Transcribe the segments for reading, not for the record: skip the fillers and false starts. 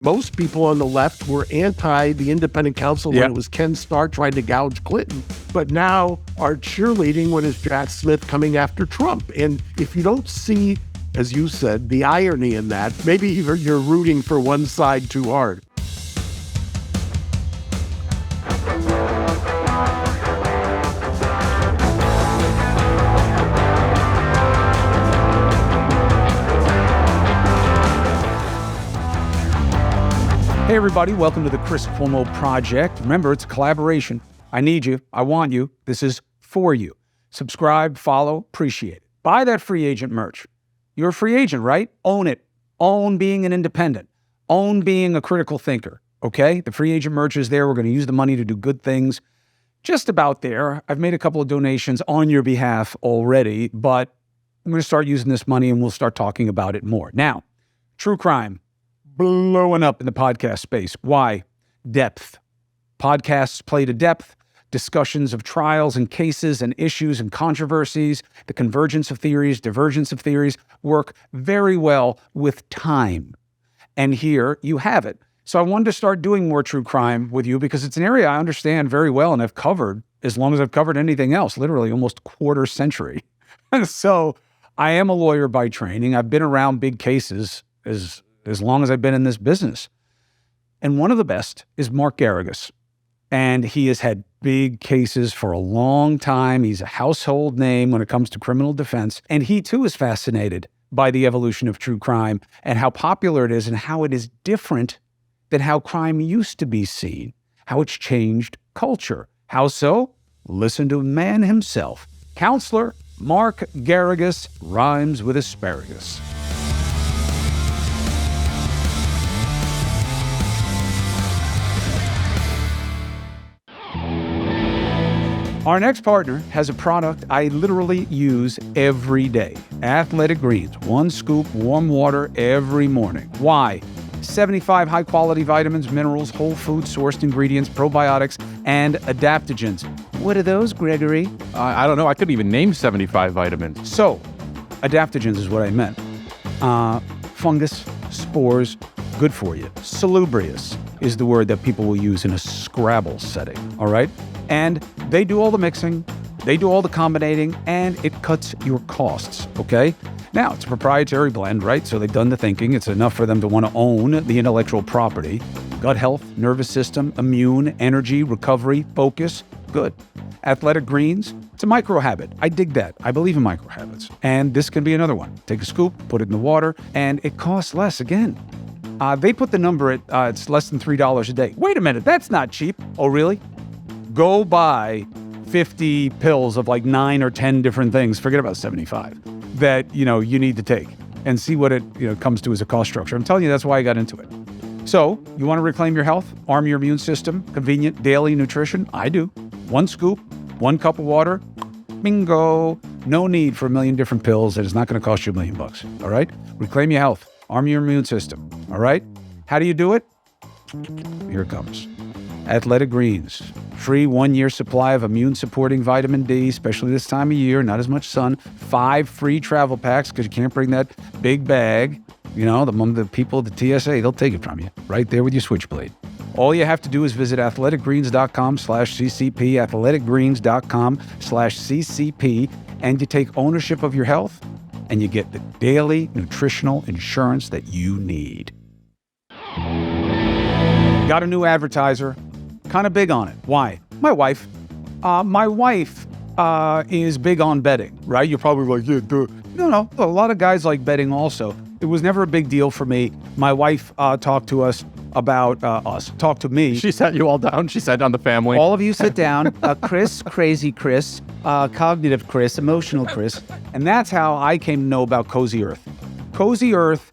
Most people on the left were anti the independent counsel when it was Ken Starr trying to gouge Clinton, but now are cheerleading when it's Jack Smith coming after Trump. And if you don't see, as you said, the irony in that, maybe you're rooting for one side too hard. Hey everybody, welcome to the Chris Cuomo Project. Remember, it's a collaboration. I need you. I want you. This is for you. Subscribe, follow, appreciate it. Buy that free agent merch. You're a free agent, right? Own it. Own being an independent. Own being a critical thinker, okay? The free agent merch is there. We're going to use the money to do good things. Just about there. I've made a couple of donations on your behalf already, but I'm going to start using this money and we'll start talking about it more. Now, true crime. Blowing up in the podcast space. Why? Depth. Podcasts play to depth, discussions of trials and cases and issues and controversies, the convergence of theories, divergence of theories work very well with time. And here you have it. So I wanted to start doing more true crime with you because it's an area I understand very well and I've covered as long as I've covered anything else, literally almost quarter century. So I am a lawyer by training. I've been around big cases as long as I've been in this business. And one of the best is Mark Geragos. And he has had big cases for a long time. He's a household name when it comes to criminal defense. And he too is fascinated by the evolution of true crime and how popular it is and how it is different than how crime used to be seen, how it's changed culture. How so? Listen to the man himself. Counselor Mark Geragos rhymes with asparagus. Our next partner has a product I literally use every day. Athletic Greens, 1 scoop warm water every morning. Why? 75 high-quality vitamins, minerals, whole food sourced ingredients, probiotics, and adaptogens. What are those, Gregory? I don't know. I couldn't even name 75 vitamins. So, adaptogens is what I meant. Fungus, spores, good for you. Salubrious is the word that people will use in a Scrabble setting, all right? And they do all the mixing, they do all the combinating, and it cuts your costs, okay? Now, it's a proprietary blend, right? So they've done the thinking. It's enough for them to want to own the intellectual property. Gut health, nervous system, immune, energy, recovery, focus, good. Athletic Greens, it's a micro habit. I dig that. I believe in micro habits. And this can be another one. Take a scoop, put it in the water, and it costs less again. They put the number at, it's less than $3 a day. Wait a minute, that's not cheap. Oh, really? Go buy 50 pills of like 9 or 10 different things, forget about 75, that, you need to take and see what it, comes to as a cost structure. I'm telling you, that's why I got into it. So, you want to reclaim your health, arm your immune system, convenient daily nutrition? I do. 1 scoop, 1 cup of water, bingo. No need for a million different pills that is not going to cost you $1 million, all right? Reclaim your health, arm your immune system, all right? How do you do it? Here it comes. Athletic Greens, free 1-year supply of immune-supporting vitamin D, especially this time of year, not as much sun. 5 free travel packs because you can't bring that big bag. The people at the TSA, they'll take it from you right there with your switchblade. All you have to do is visit athleticgreens.com/CCP, athleticgreens.com/CCP, and you take ownership of your health and you get the daily nutritional insurance that you need. Got a new advertiser. Kind of big on it. Why? My wife. My wife is big on betting, right? You're probably like, yeah, duh. No. A lot of guys like betting also. It was never a big deal for me. My wife talked to us about talked to me. She sat you all down. She sat down the family. All of you sit down. Chris, crazy Chris, cognitive Chris, emotional Chris. And that's how I came to know about Cozy Earth. Cozy Earth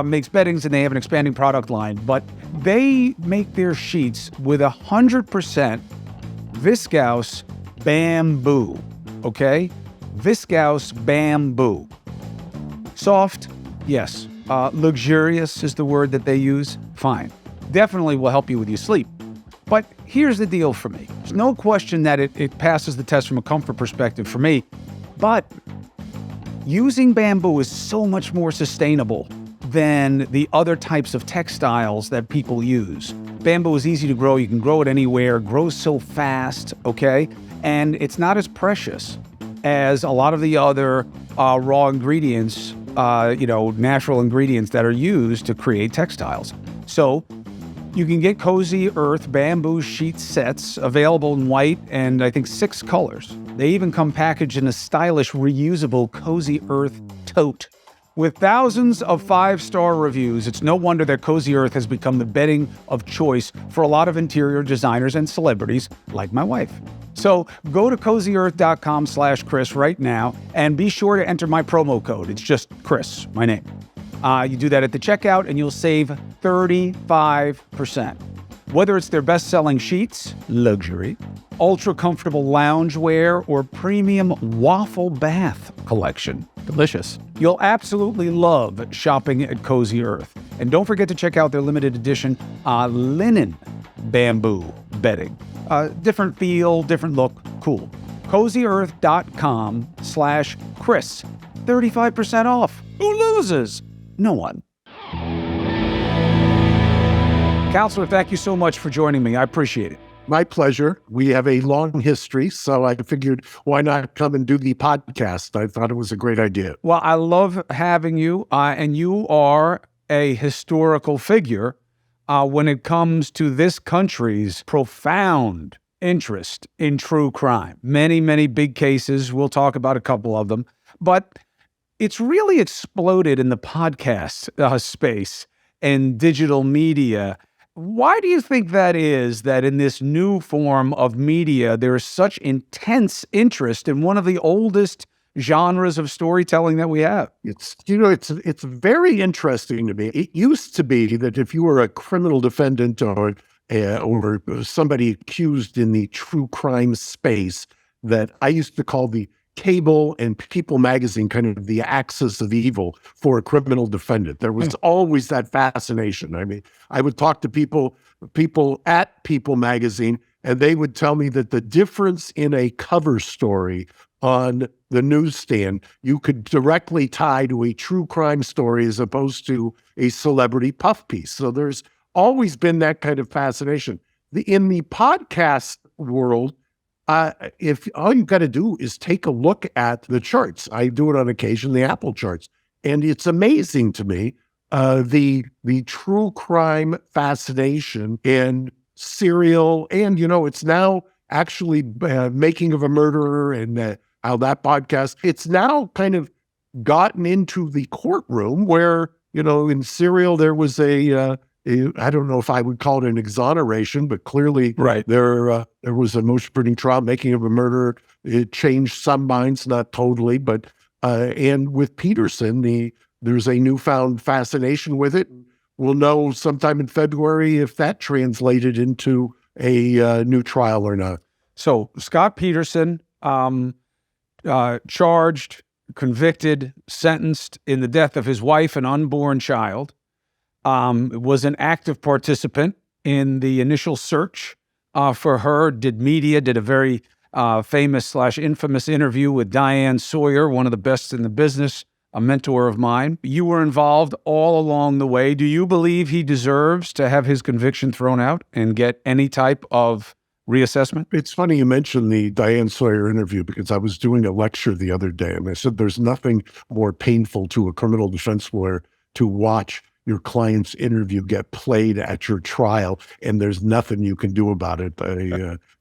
makes beddings and they have an expanding product line, but they make their sheets with 100% viscose bamboo, okay? Viscose bamboo. Soft, yes. Luxurious is the word that they use. Fine. Definitely will help you with your sleep. But here's the deal for me. There's no question that it passes the test from a comfort perspective for me, but using bamboo is so much more sustainable than the other types of textiles that people use. Bamboo is easy to grow. You can grow it anywhere. It grows so fast, okay? And it's not as precious as a lot of the other raw ingredients, natural ingredients that are used to create textiles. So you can get Cozy Earth bamboo sheet sets available in white and I think 6 colors. They even come packaged in a stylish, reusable Cozy Earth tote. With thousands of 5-star reviews, it's no wonder that Cozy Earth has become the bedding of choice for a lot of interior designers and celebrities like my wife. So go to CozyEarth.com/Chris right now and be sure to enter my promo code. It's just Chris, my name. You do that at the checkout and you'll save 35%. Whether it's their best-selling sheets, luxury, ultra-comfortable loungewear, or premium waffle bath collection. Delicious. You'll absolutely love shopping at Cozy Earth. And don't forget to check out their limited edition linen bamboo bedding. Different feel, different look, cool. CozyEarth.com/Chris. 35% off. Who loses? No one. Counselor, thank you so much for joining me. I appreciate it. My pleasure. We have a long history, so I figured why not come and do the podcast? I thought it was a great idea. Well, I love having you, and you are a historical figure when it comes to this country's profound interest in true crime. Many, many big cases. We'll talk about a couple of them. But it's really exploded in the podcast space and digital media. Why do you think that is, that in this new form of media, there is such intense interest in one of the oldest genres of storytelling that we have? It's very interesting to me. It used to be that if you were a criminal defendant or somebody accused in the true crime space, that I used to call the Cable and People magazine kind of the axis of evil for a criminal defendant. There was always that fascination. I mean, I would talk to people at People magazine, and they would tell me that the difference in a cover story on the newsstand, you could directly tie to a true crime story as opposed to a celebrity puff piece. So there's always been that kind of fascination. In the podcast world, if all you've got to do is take a look at the charts. I do it on occasion, the Apple charts. And it's amazing to me, the true crime fascination in Serial, and, it's now actually Making of a Murderer and how that podcast, it's now kind of gotten into the courtroom where, in Serial, there was I don't know if I would call it an exoneration, but clearly there was a motion-printing trial, Making of a Murderer. It changed some minds, not totally, but and with Peterson, there's a newfound fascination with it. We'll know sometime in February if that translated into a new trial or not. So Scott Peterson, charged, convicted, sentenced in the death of his wife and unborn child. Was an active participant in the initial search for her, did a very famous/infamous interview with Diane Sawyer, one of the best in the business, a mentor of mine. You were involved all along the way. Do you believe he deserves to have his conviction thrown out and get any type of reassessment? It's funny you mentioned the Diane Sawyer interview, because I was doing a lecture the other day, and I said there's nothing more painful to a criminal defense lawyer to watch your client's interview get played at your trial, and there's nothing you can do about it.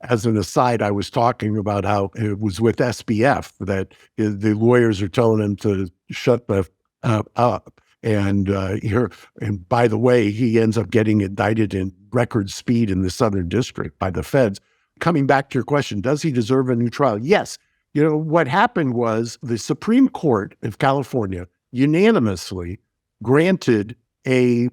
As an aside, I was talking about how it was with SBF that the lawyers are telling him to shut the up. And by the way, he ends up getting indicted in record speed in the Southern District by the feds. Coming back to your question, does he deserve a new trial? Yes. What happened was the Supreme Court of California unanimously granted the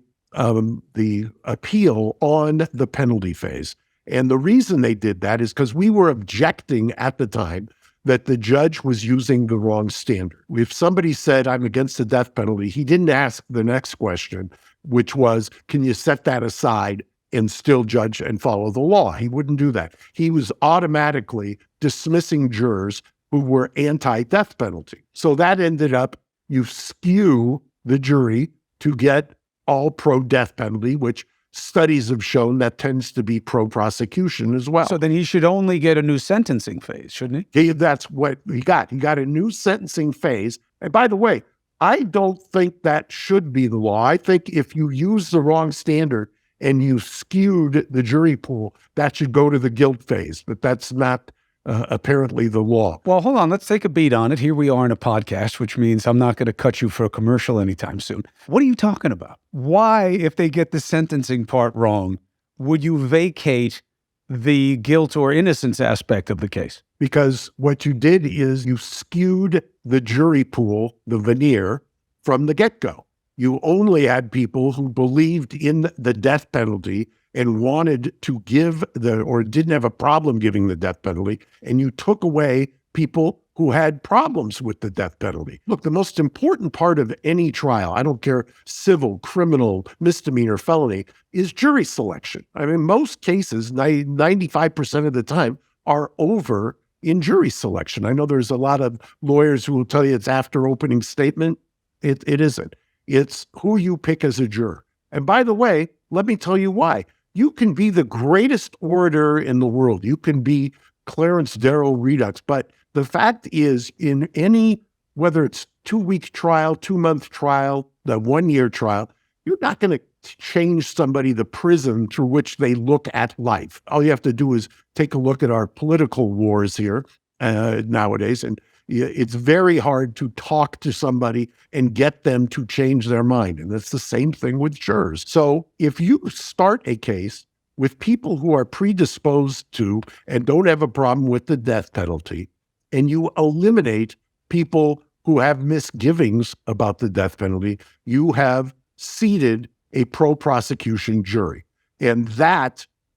appeal on the penalty phase. And the reason they did that is because we were objecting at the time that the judge was using the wrong standard. If somebody said, I'm against the death penalty, he didn't ask the next question, which was, can you set that aside and still judge and follow the law? He wouldn't do that. He was automatically dismissing jurors who were anti-death penalty. So that ended up, you skew the jury to get all pro-death penalty, which studies have shown that tends to be pro-prosecution as well. So then he should only get a new sentencing phase, shouldn't he? That's what he got. He got a new sentencing phase. And by the way, I don't think that should be the law. I think if you use the wrong standard and you skewed the jury pool, that should go to the guilt phase. But that's not apparently the law. Well, hold on. Let's take a beat on it. Here we are in a podcast, which means I'm not going to cut you for a commercial anytime soon. What are you talking about? Why, if they get the sentencing part wrong, would you vacate the guilt or innocence aspect of the case? Because what you did is you skewed the jury pool, the veneer, from the get-go. You only had people who believed in the death penalty and wanted to give or didn't have a problem giving the death penalty, and you took away people who had problems with the death penalty. Look, the most important part of any trial, I don't care, civil, criminal, misdemeanor, felony, is jury selection. I mean, most cases, 95% of the time, are over in jury selection. I know there's a lot of lawyers who will tell you it's after opening statement. It isn't. It's who you pick as a juror. And by the way, let me tell you why. You can be the greatest orator in the world. You can be Clarence Darrow Redux. But the fact is, in any, whether it's 2-week trial, 2-month trial, the 1-year trial, you're not going to change somebody the prism through which they look at life. All you have to do is take a look at our political wars here nowadays, and it's very hard to talk to somebody and get them to change their mind. And it's the same thing with jurors. So if you start a case with people who are predisposed to and don't have a problem with the death penalty, and you eliminate people who have misgivings about the death penalty, you have seated a pro-prosecution jury. And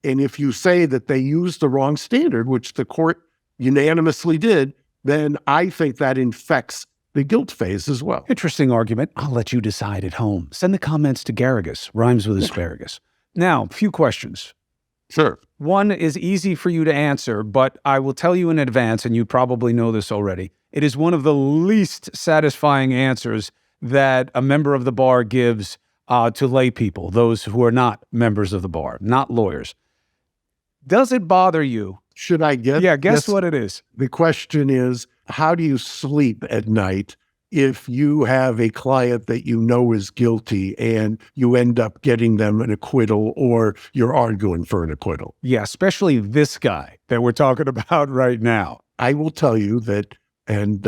if you say that they used the wrong standard, which the court unanimously did, then I think that infects the guilt phase as well. Interesting argument. I'll let you decide at home. Send the comments to Geragos, rhymes with asparagus. Now, a few questions. Sure. One is easy for you to answer, but I will tell you in advance, and you probably know this already. It is one of the least satisfying answers that a member of the bar gives to lay people, those who are not members of the bar, not lawyers. Does it bother you? Should I guess? Yeah, guess what it is. The question is, how do you sleep at night if you have a client that you know is guilty and you end up getting them an acquittal, or you're arguing for an acquittal? Yeah, especially this guy that we're talking about right now. I will tell you that, and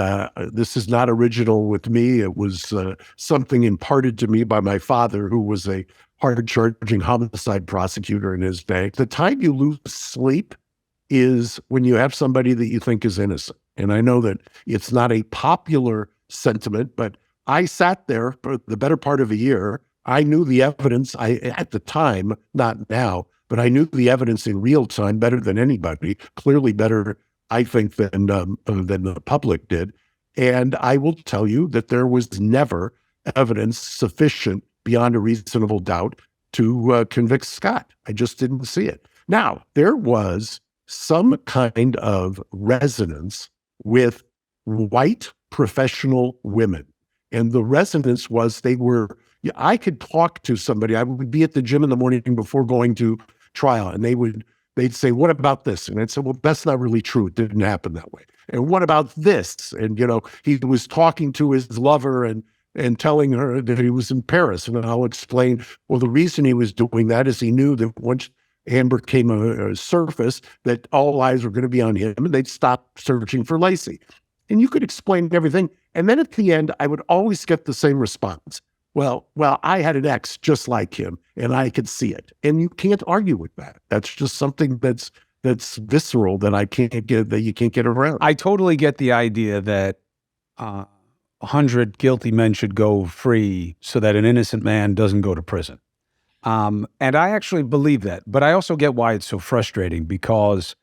this is not original with me. It was something imparted to me by my father, who was a hard-charging homicide prosecutor in his day. The time you lose sleep is when you have somebody that you think is innocent. And I know that it's not a popular sentiment, but I sat there for the better part of a year. I knew the evidence at the time, not now, but I knew the evidence in real time better than anybody, clearly better, I think, than the public did. And I will tell you that there was never evidence sufficient beyond a reasonable doubt to convict Scott. I just didn't see it. Now, there was some kind of resonance with white professional women. And the resonance was I could talk to somebody. I would be at the gym in the morning before going to trial, and they'd say, "What about this?" And I'd say, "Well, that's not really true. It didn't happen that way." And what about this? And, he was talking to his lover and telling her that he was in Paris. And I'll explain, well, the reason he was doing that is he knew that once Amber came a surface, that all eyes were going to be on him, and they'd stop searching for Lacey. And you could explain everything. And then at the end, I would always get the same response. Well, I had an ex just like him, and I could see it. And you can't argue with that. That's just something that's visceral that you can't get around. I totally get the idea that 100 guilty men should go free so that an innocent man doesn't go to prison. And I actually believe that, but I also get why it's so frustrating, because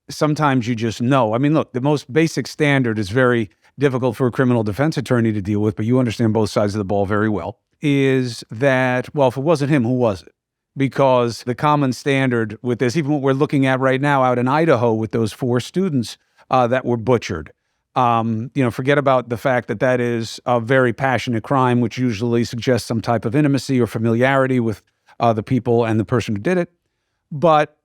sometimes you just know. I mean, look, the most basic standard is very difficult for a criminal defense attorney to deal with, but you understand both sides of the ball very well, is that, well, if it wasn't him, who was it? Because the common standard with this, even what we're looking at right now out in Idaho with those 4 students that were butchered, Forget about the fact that that is a very passionate crime, which usually suggests some type of intimacy or familiarity with the people and the person who did it. But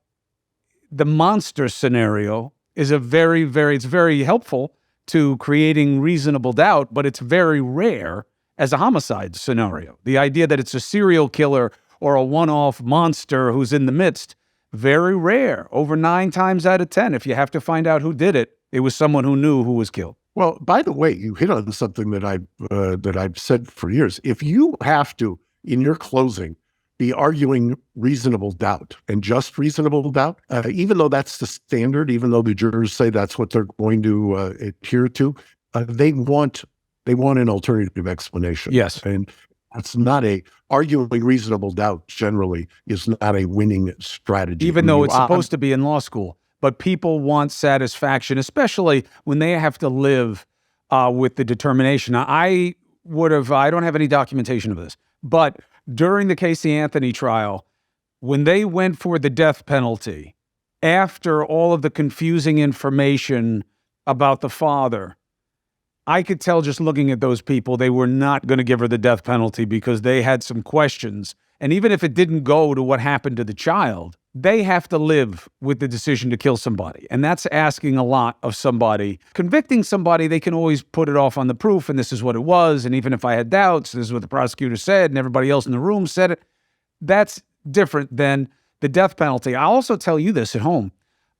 the monster scenario is it's very helpful to creating reasonable doubt, but it's very rare as a homicide scenario. The idea that it's a serial killer or a one-off monster who's in the midst, very rare. Over 9 times out of 10, if you have to find out who did it, it was someone who knew who was killed. Well, by the way, you hit on something that I've said for years. If you have to, in your closing, be arguing reasonable doubt and just reasonable doubt, even though that's the standard, even though the jurors say that's what they're going to adhere to, they want an alternative explanation. Yes. And that's not arguing reasonable doubt generally is not a winning strategy. Even though it's supposed to be in law school. But people want satisfaction, especially when they have to live with the determination. Now, I don't have any documentation of this, but during the Casey Anthony trial, when they went for the death penalty, after all of the confusing information about the father, I could tell just looking at those people, they were not going to give her the death penalty because they had some questions. And even if it didn't go to what happened to the child, they have to live with the decision to kill somebody. And that's asking a lot of somebody. Convicting somebody, they can always put it off on the proof, and this is what it was. And even if I had doubts, this is what the prosecutor said, and everybody else in the room said it. That's different than the death penalty. I'll also tell you this at home.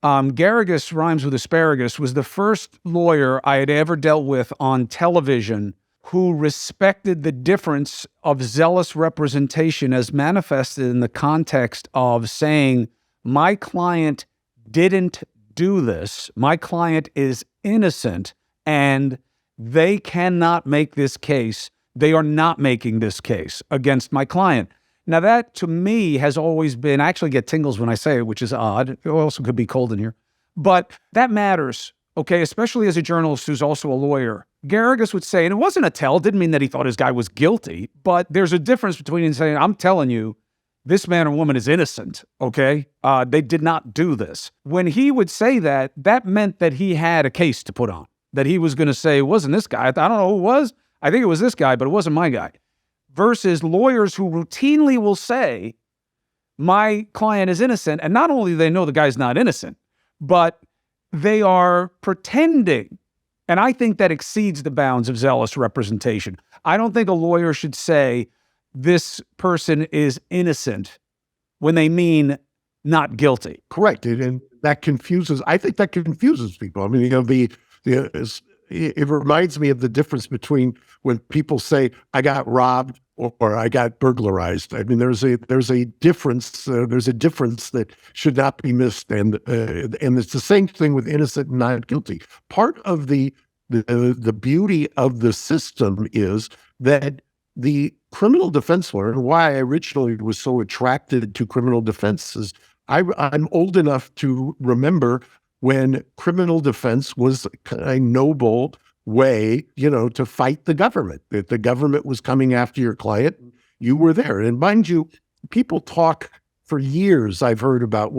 Geragos rhymes with asparagus was the first lawyer I had ever dealt with on television who respected the difference of zealous representation as manifested in the context of saying, my client didn't do this, my client is innocent, and they cannot make this case, they are not making this case against my client. Now that, to me, has always been, I actually get tingles when I say it, which is odd. It also could be cold in here. But that matters, okay, especially as a journalist who's also a lawyer. Geragos would say, and it wasn't a tell, didn't mean that he thought his guy was guilty, but there's a difference between saying, I'm telling you, this man or woman is innocent, okay? They did not do this. When he would say that, that meant that he had a case to put on, that he was going to say, it wasn't this guy. I don't know who it was. I think it was this guy, but it wasn't my guy. Versus lawyers who routinely will say, my client is innocent, and not only do they know the guy's not innocent, but they are pretending. And I think that exceeds the bounds of zealous representation. I don't think a lawyer should say this person is innocent when they mean not guilty. Correct. And that confuses, I think that confuses people. I mean, it reminds me of the difference between when people say, I got robbed or I got burglarized. I mean, there's a difference. There's a difference that should not be missed. And it's the same thing with innocent and not guilty. Part of the beauty of the system is that the criminal defense lawyer, and why I originally was so attracted to criminal defense, is I'm old enough to remember when criminal defense was a noble way, to fight the government. That the government was coming after your client, you were there. And mind you, people talk for years. I've heard about,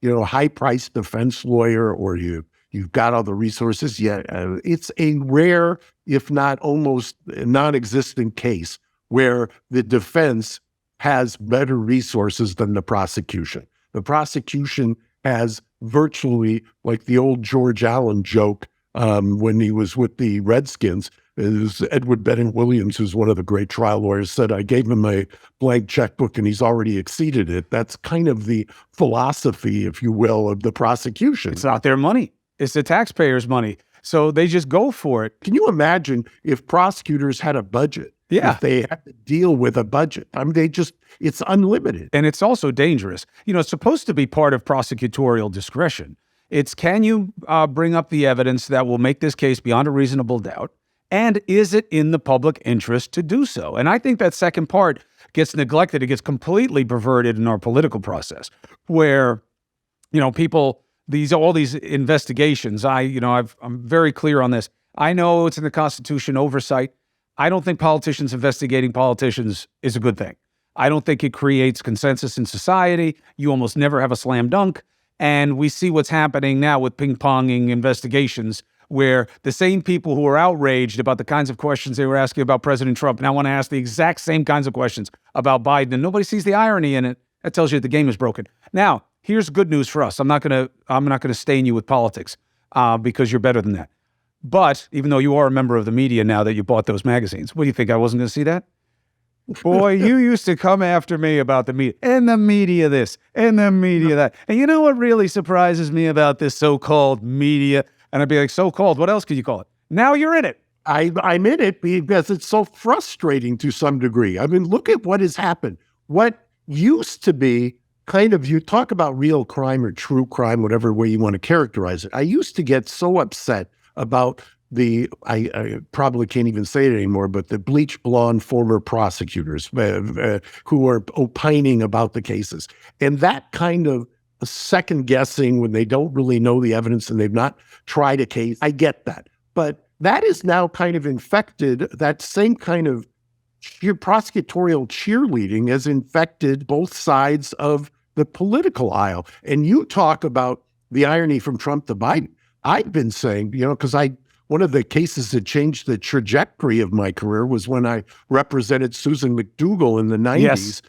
high-priced defense lawyer, or you've got all the resources. Yeah, it's a rare, if not almost non-existent case where the defense has better resources than the prosecution. The prosecution has virtually, like the old George Allen joke when he was with the Redskins, is Edward Bennett Williams, who's one of the great trial lawyers, said, I gave him a blank checkbook and he's already exceeded it. That's kind of the philosophy, if you will, of the prosecution. It's not their money. It's the taxpayers' money. So they just go for it. Can you imagine if prosecutors had a budget? Yeah. If they had to deal with a budget. I mean, it's unlimited. And it's also dangerous. It's supposed to be part of prosecutorial discretion. It's, can you bring up the evidence that will make this case beyond a reasonable doubt? And is it in the public interest to do so? And I think that second part gets neglected. It gets completely perverted in our political process where, people, all these investigations, I'm very clear on this. I know it's in the Constitution, oversight. I don't think politicians investigating politicians is a good thing. I don't think it creates consensus in society. You almost never have a slam dunk. And we see what's happening now with ping-ponging investigations where the same people who were outraged about the kinds of questions they were asking about President Trump now want to ask the exact same kinds of questions about Biden, and nobody sees the irony in it. That tells you that the game is broken. Now, here's good news for us. I'm not gonna stain you with politics because you're better than that. But even though you are a member of the media now that you bought those magazines, what do you think? I wasn't going to see that? Boy, you used to come after me about the media, and the media this, and the media that. And you know what really surprises me about this so-called media? And I'd be like, so-called, what else could you call it? Now you're in it. I'm in it because it's so frustrating to some degree. I mean, look at what has happened. What used to be kind of, you talk about real crime or true crime, whatever way you want to characterize it. I used to get so upset about I probably can't even say it anymore, but the bleach blonde former prosecutors who are opining about the cases. And that kind of second guessing when they don't really know the evidence and they've not tried a case, I get that. But that is now kind of infected, that same kind of prosecutorial cheerleading has infected both sides of the political aisle. And you talk about the irony from Trump to Biden. I've been saying, because one of the cases that changed the trajectory of my career was when I represented Susan McDougal in the 90s, Yes.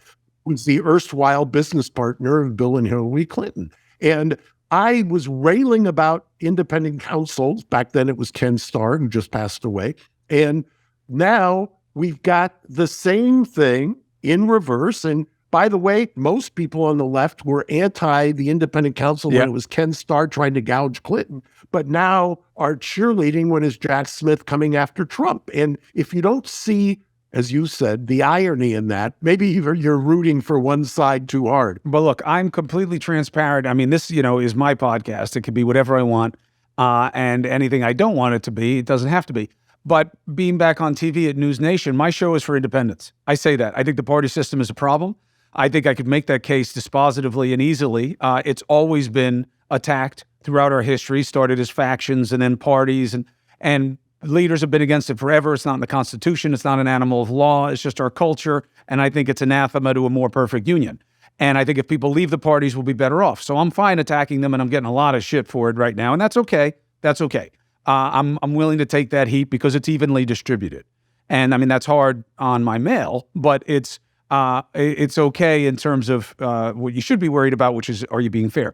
who was the erstwhile business partner of Bill and Hillary Clinton. And I was railing about independent counsel. Back then it was Ken Starr, who just passed away. And now we've got the same thing in reverse. And by the way, most people on the left were anti the independent counsel when it was Ken Starr trying to gouge Clinton, but now are cheerleading when it's Jack Smith coming after Trump. And if you don't see, as you said, the irony in that, maybe you're rooting for one side too hard. But look, I'm completely transparent. I mean, this, is my podcast. It could be whatever I want. And anything I don't want it to be, it doesn't have to be. But being back on TV at News Nation, my show is for independents. I say that. I think the party system is a problem. I think I could make that case dispositively and easily. It's always been attacked throughout our history, started as factions and then parties, and leaders have been against it forever. It's not in the Constitution. It's not an animal of law. It's just our culture. And I think it's anathema to a more perfect union. And I think if people leave the parties, we'll be better off. So I'm fine attacking them, and I'm getting a lot of shit for it right now. And that's okay. That's okay. I'm willing to take that heat because it's evenly distributed. And I mean, that's hard on my mail, but it's okay in terms of what you should be worried about, which is, are you being fair?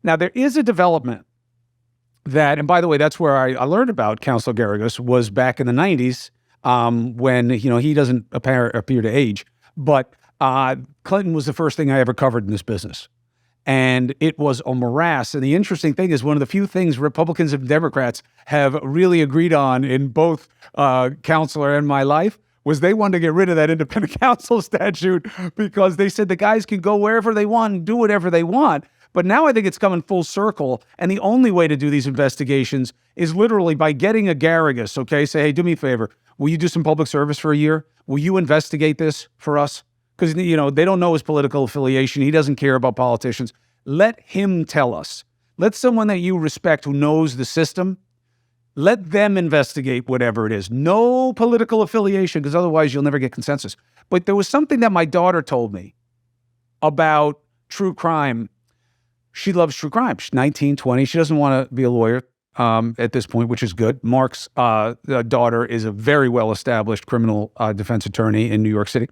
Now, there is a development that, and by the way, that's where I learned about Counselor Geragos was back in the 90s when, he doesn't appear to age, but Clinton was the first thing I ever covered in this business. And it was a morass. And the interesting thing is one of the few things Republicans and Democrats have really agreed on in both Counselor and my life was they wanted to get rid of that independent counsel statute because they said the guys can go wherever they want and do whatever they want. But now I think it's coming full circle. And the only way to do these investigations is literally by getting a Geragos, okay? Say, hey, do me a favor. Will you do some public service for a year? Will you investigate this for us? Because, they don't know his political affiliation. He doesn't care about politicians. Let him tell us. Let someone that you respect who knows the system, let them investigate whatever it is. No political affiliation, because otherwise you'll never get consensus. But there was something that my daughter told me about true crime. She loves true crime. She's 19, 20. She doesn't want to be a lawyer at this point, which is good. Mark's daughter is a very well-established criminal defense attorney in New York City.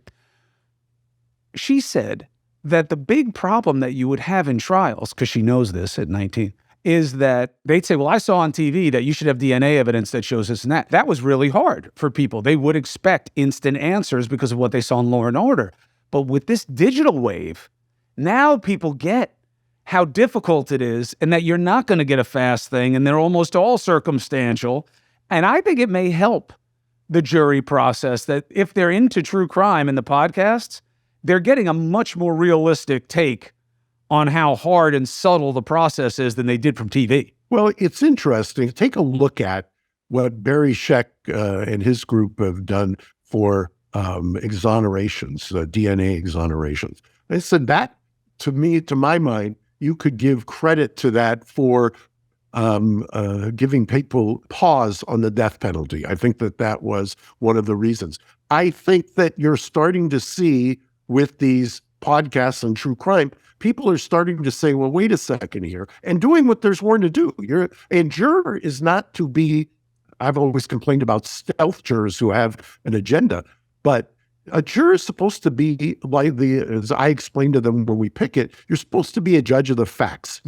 She said that the big problem that you would have in trials, because she knows this at 19, is that they'd say, well, I saw on TV that you should have DNA evidence that shows this and that. That was really hard for people. They would expect instant answers because of what they saw in Law and Order. But with this digital wave, now people get how difficult it is and that you're not going to get a fast thing, and they're almost all circumstantial. And I think it may help the jury process that if they're into true crime in the podcasts, they're getting a much more realistic take on how hard and subtle the process is than they did from TV. Well, it's interesting. Take a look at what Barry Scheck and his group have done for exonerations, DNA exonerations. They said that, to my mind, you could give credit to that for giving people pause on the death penalty. I think that was one of the reasons. I think that you're starting to see with these podcasts on true crime, people are starting to say, well, wait a second here, and doing what they're sworn to do. A juror is not to be, I've always complained about stealth jurors who have an agenda, but a juror is supposed to be like as I explained to them when we pick it, you're supposed to be a judge of the facts.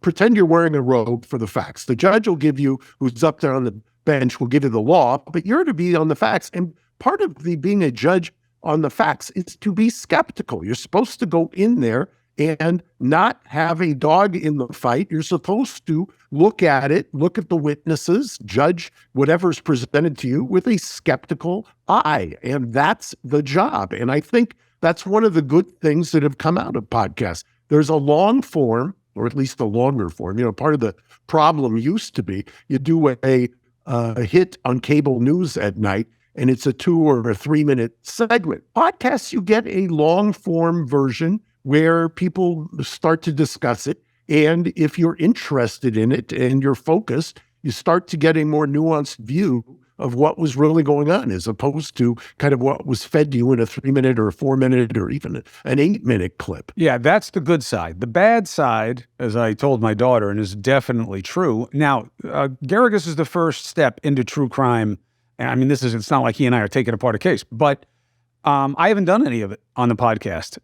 Pretend you're wearing a robe for the facts. The judge will give you, who's up there on the bench, will give you the law, but you're to be on the facts. And part of being a judge on the facts is to be skeptical. You're supposed to go in there and not have a dog in the fight. You're supposed to look at it, look at the witnesses, judge whatever's presented to you with a skeptical eye. And that's the job. And I think that's one of the good things that have come out of podcasts. There's a long form, or at least a longer form. Part of the problem used to be you do a hit on cable news at night, and it's a 2 or a 3 minute segment. Podcasts, you get a long form version where people start to discuss it. And if you're interested in it and you're focused, you start to get a more nuanced view of what was really going on, as opposed to kind of what was fed to you in a 3 minute or a 4 minute or even an 8 minute clip. Yeah, that's the good side. The bad side, as I told my daughter, and is definitely true. Now, Geragos is the first step into true crime. I mean, it's not like he and I are taking apart a case, but I haven't done any of it on the podcast.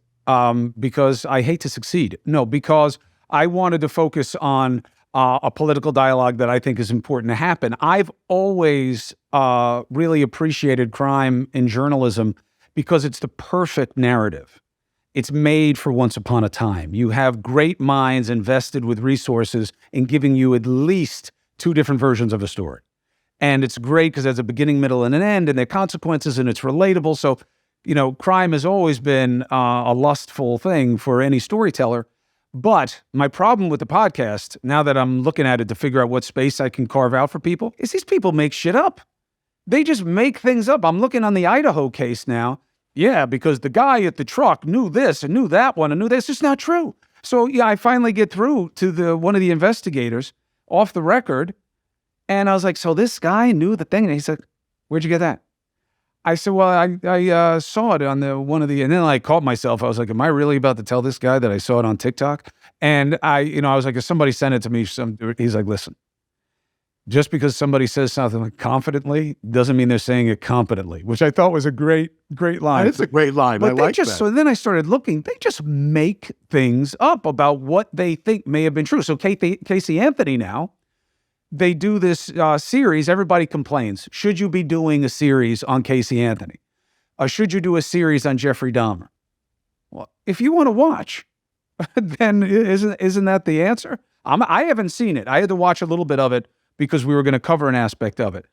Because I hate to succeed. No, because I wanted to focus on a political dialogue that I think is important to happen. I've always really appreciated crime in journalism because it's the perfect narrative. It's made for once upon a time. You have great minds invested with resources in giving you at least 2 different versions of a story. And it's great because there's a beginning, middle, and an end, and there are consequences, and it's relatable. So crime has always been a lustful thing for any storyteller. But my problem with the podcast, now that I'm looking at it to figure out what space I can carve out for people, is these people make shit up. They just make things up. I'm looking on the Idaho case now. Yeah, because the guy at the truck knew this and knew that one and knew this. It's not true. So yeah, I finally get through to one of the investigators off the record. And I was like, so this guy knew the thing. And he said, where'd you get that? I said, well, I saw it on and then I caught myself. I was like, am I really about to tell this guy that I saw it on TikTok? And I was like, if somebody sent it to me, he's like, listen, just because somebody says something like confidently doesn't mean they're saying it competently, which I thought was a great line. It's a great line. But I like that. So then I started looking, they just make things up about what they think may have been true. So Casey Anthony now, they do this series. Everybody complains. Should you be doing a series on Casey Anthony? Should you do a series on Jeffrey Dahmer? Well, if you want to watch, then isn't that the answer? I haven't seen it. I had to watch a little bit of it because we were going to cover an aspect of it.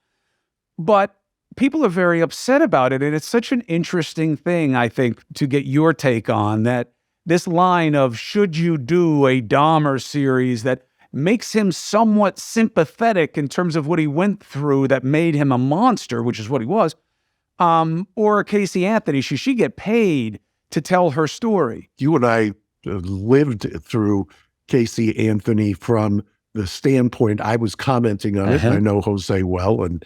But people are very upset about it, and it's such an interesting thing, I think, to get your take on that. This line of should you do a Dahmer series that makes him somewhat sympathetic in terms of what he went through that made him a monster, which is what he was, or Casey Anthony, should she get paid to tell her story? You and I lived through Casey Anthony from the standpoint I was commenting on it. I know Jose well and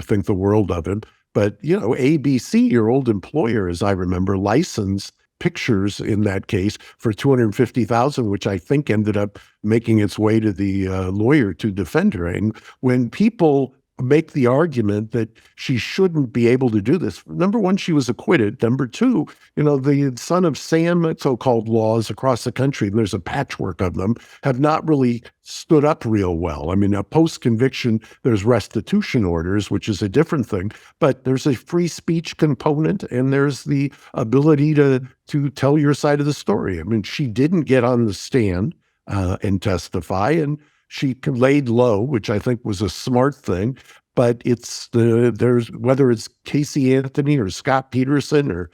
think the world of him. But, ABC, your old employer, as I remember, licensed pictures in that case for $250,000, which I think ended up making its way to the lawyer to defend her. And when people make the argument that she shouldn't be able to do this, number one, she was acquitted. Number two, the son of Sam, so-called laws across the country, and there's a patchwork of them, have not really stood up real well. I mean, a post-conviction, there's restitution orders, which is a different thing, but there's a free speech component, and there's the ability to tell your side of the story. I mean, she didn't get on the stand and testify, and she laid low, which I think was a smart thing. But there's whether it's Casey Anthony or Scott Peterson or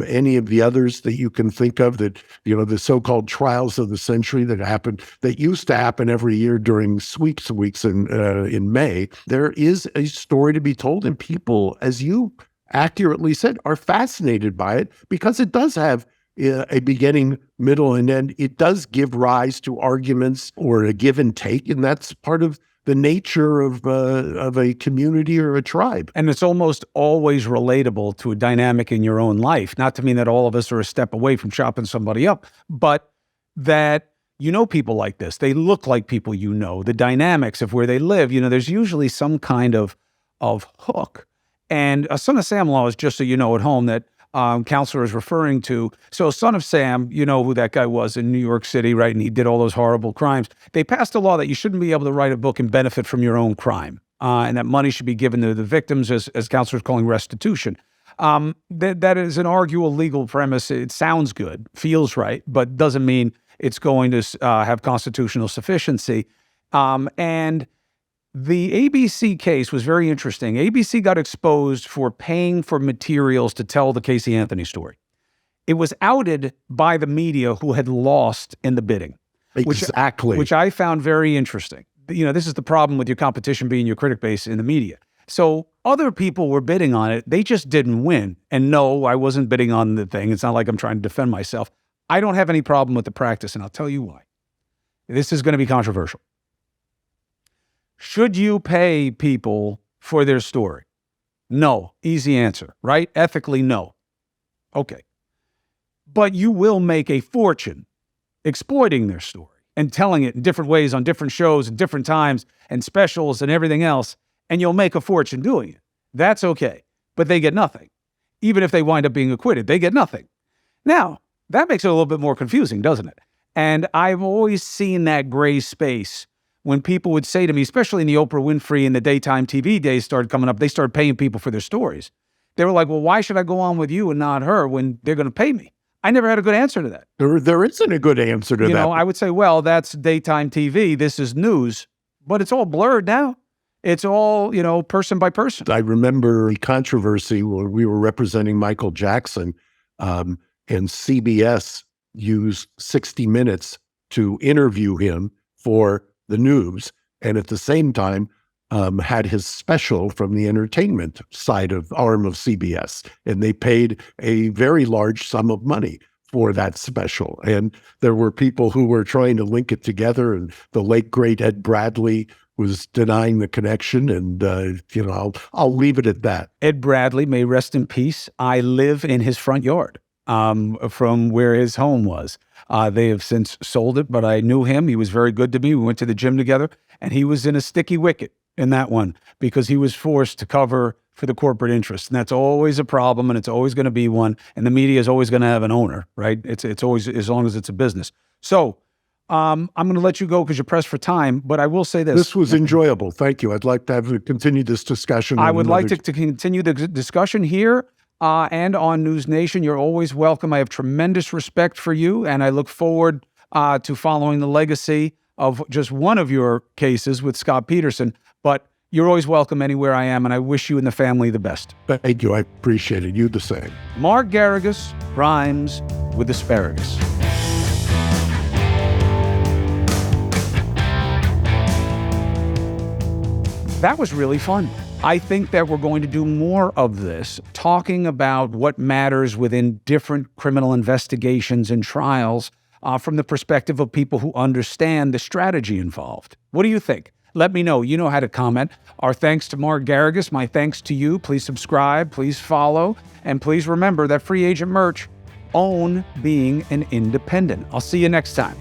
any of the others that you can think of that, the so-called trials of the century that used to happen every year during sweeps weeks in May. There is a story to be told, and people, as you accurately said, are fascinated by it because it does have a beginning, middle, and end. It does give rise to arguments or a give and take, and that's part of the nature of a community or a tribe. And it's almost always relatable to a dynamic in your own life. Not to mean that all of us are a step away from chopping somebody up, but that you know people like this. They look like people you know. The dynamics of where they live, there's usually some kind of hook. And a Son of Sam law is, just so you know at home, that counselor is referring to. So Son of Sam, you know who that guy was in New York City, right? And he did all those horrible crimes. They passed a law that you shouldn't be able to write a book and benefit from your own crime, and that money should be given to the victims, as counselors calling restitution. That is an arguable legal premise. It sounds good, feels right, but doesn't mean it's going to have constitutional sufficiency. And the ABC case was very interesting. ABC got exposed for paying for materials to tell the Casey Anthony story. It was outed by the media who had lost in the bidding. Exactly. Which I found very interesting. This is the problem with your competition being your critic base in the media. So other people were bidding on it. They just didn't win. And no, I wasn't bidding on the thing. It's not like I'm trying to defend myself. I don't have any problem with the practice, and I'll tell you why. This is going to be controversial. Should you pay people for their story? No. Easy answer, right? Ethically, no. Okay. But you will make a fortune exploiting their story and telling it in different ways on different shows and different times and specials and everything else, and you'll make a fortune doing it. That's okay. But they get nothing. Even if they wind up being acquitted, they get nothing. Now, that makes it a little bit more confusing, doesn't it? And I've always seen that gray space when people would say to me, especially in the Oprah Winfrey and the daytime TV days started coming up, they started paying people for their stories. They were like, well, why should I go on with you and not her when they're going to pay me? I never had a good answer to that. There isn't a good answer to that. I would say, well, that's daytime TV. This is news. But it's all blurred now. It's all, person by person. I remember the controversy when we were representing Michael Jackson, and CBS used 60 Minutes to interview him for the news, and at the same time had his special from the entertainment side of arm of CBS, and they paid a very large sum of money for that special. And there were people who were trying to link it together, and the late great Ed Bradley was denying the connection, and I'll leave it at that. Ed Bradley, may rest in peace. I live in his front yard from where his home was. They have since sold it, but I knew him. He was very good to me. We went to the gym together, and he was in a sticky wicket in that one because he was forced to cover for the corporate interest. And that's always a problem, and it's always going to be one. And the media is always going to have an owner, right? It's always, as long as it's a business. So I'm going to let you go because you're pressed for time, but I will say this. This was enjoyable. Thank you. I'd like to continue this discussion. I would like to continue the discussion here and on News Nation. You're always welcome. I have tremendous respect for you, and I look forward to following the legacy of just one of your cases with Scott Peterson. But you're always welcome anywhere I am, and I wish you and the family the best. Thank you. I appreciate it. You the same. Mark Geragos rhymes with asparagus. That was really fun. I think that we're going to do more of this, talking about what matters within different criminal investigations and trials from the perspective of people who understand the strategy involved. What do you think? Let me know. You know how to comment. Our thanks to Mark Geragos. My thanks to you. Please subscribe. Please follow. And please remember that free agent merch, own being an independent. I'll see you next time.